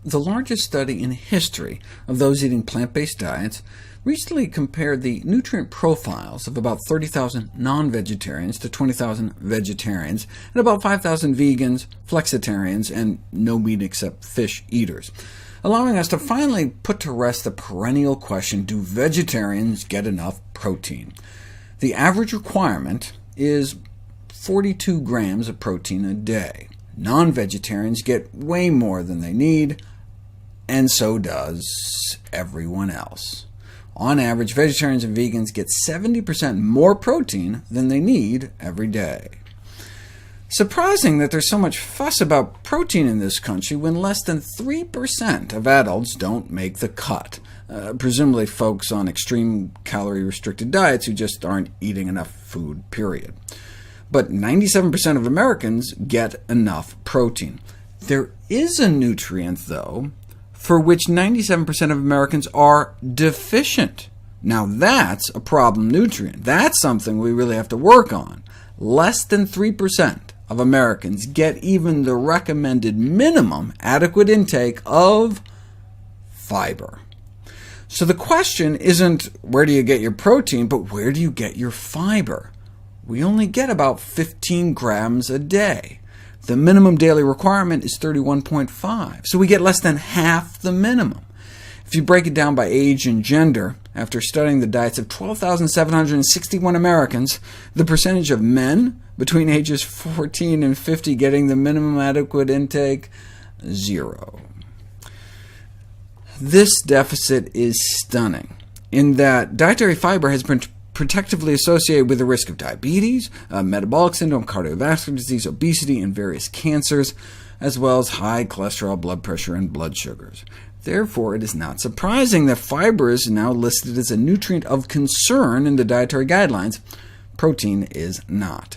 The largest study in history of those eating plant-based diets recently compared the nutrient profiles of about 30,000 non-vegetarians to 20,000 vegetarians, and about 5,000 vegans, flexitarians, and no-meat except fish eaters, allowing us to finally put to rest the perennial question, do vegetarians get enough protein? The average requirement is 42 grams of protein a day. Non-vegetarians get way more than they need, and so does everyone else. On average, vegetarians and vegans get 70% more protein than they need every day. Surprising that there's so much fuss about protein in this country when less than 3% of adults don't make the cut, presumably folks on extreme calorie-restricted diets who just aren't eating enough food, period. But 97% of Americans get enough protein. There is a nutrient, though, for which 97% of Americans are deficient. Now that's a problem nutrient. That's something we really have to work on. Less than 3% of Americans get even the recommended minimum adequate intake of fiber. So the question isn't where do you get your protein, but where do you get your fiber? We only get about 15 grams a day. The minimum daily requirement is 31.5, so we get less than half the minimum. If you break it down by age and gender, after studying the diets of 12,761 Americans, the percentage of men between ages 14 and 50 getting the minimum adequate intake, 0. This deficit is stunning, in that dietary fiber has been protectively associated with the risk of diabetes, metabolic syndrome, cardiovascular disease, obesity, and various cancers, as well as high cholesterol, blood pressure, and blood sugars. Therefore, it is not surprising that fiber is now listed as a nutrient of concern in the dietary guidelines. Protein is not.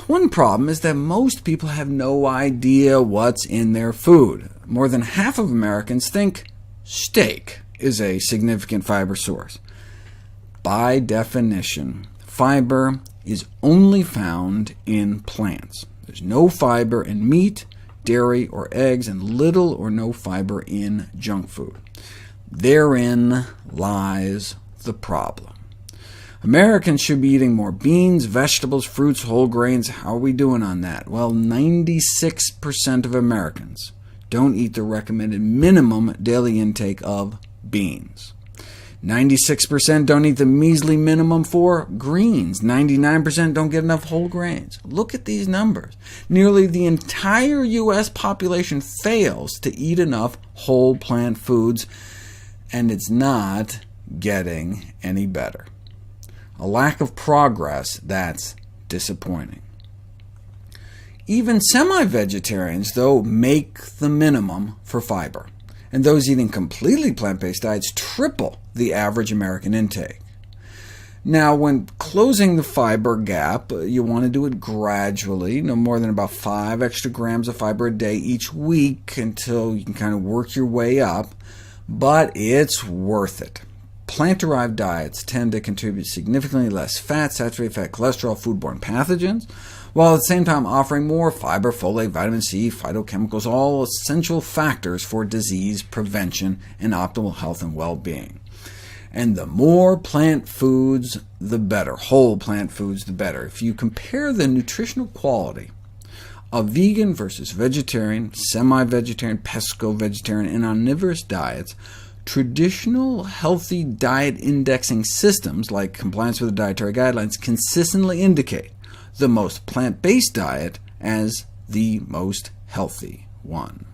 One problem is that most people have no idea what's in their food. More than half of Americans think steak is a significant fiber source. By definition, fiber is only found in plants. There's no fiber in meat, dairy, or eggs, and little or no fiber in junk food. Therein lies the problem. Americans should be eating more beans, vegetables, fruits, whole grains. How are we doing on that? Well, 96% of Americans don't eat the recommended minimum daily intake of beans. 96% don't eat the measly minimum for greens. 99% don't get enough whole grains. Look at these numbers. Nearly the entire U.S. population fails to eat enough whole plant foods, and it's not getting any better. A lack of progress that's disappointing. Even semi-vegetarians, though, make the minimum for fiber, and those eating completely plant-based diets triple the average American intake. Now, when closing the fiber gap, you want to do it gradually, no more than about 5 extra grams of fiber a day each week until you can kind of work your way up, but it's worth it. Plant-derived diets tend to contribute significantly less fat, saturated fat, cholesterol, foodborne pathogens, while at the same time offering more fiber, folate, vitamin C, phytochemicals, all essential factors for disease prevention and optimal health and well-being. And the more plant foods, the better. Whole plant foods, the better. If you compare the nutritional quality of vegan versus vegetarian, semi-vegetarian, pesco-vegetarian, and omnivorous diets, traditional healthy diet indexing systems, like compliance with the dietary guidelines, consistently indicate the most plant-based diet as the most healthy one.